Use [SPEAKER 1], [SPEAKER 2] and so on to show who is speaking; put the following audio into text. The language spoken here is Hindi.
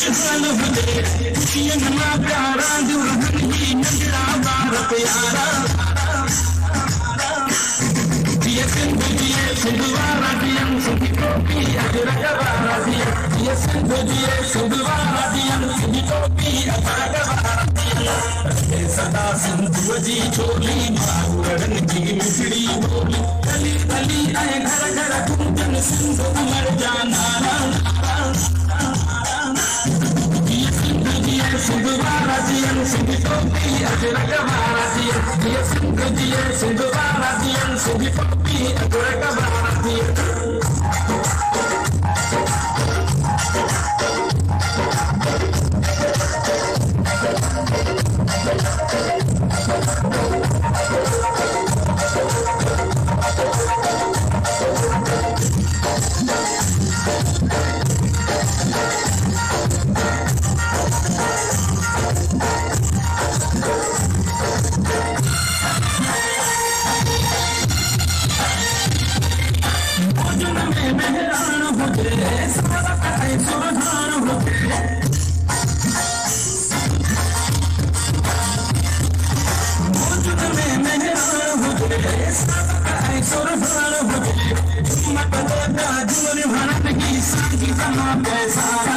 [SPEAKER 1] खुशहाल हुजे खुशियनि मां प्यारा दुल्हन ही नंढड़ा ॿार प्यारा जिए सिंधु वारा ॾींहं सिंधी टोपी अजरक वारा ॾींहं जिए सिंधु वारा ॾींहं सिंधी टोपी अजरक वारा ॾींहं सदा सिंधुअ जी चोली माउरनि जी मिठड़ी ॿोली गली गली ऐं घर घर गूंजनि सिंधु अमर जा नारा सिंधु वारा ॾींहं सिंधी टोपी अजरक वारा ॾींहं जिए सिंधु वारा ॾींहं सिंधी टोपी अजरक वारा ॾींहं Sarah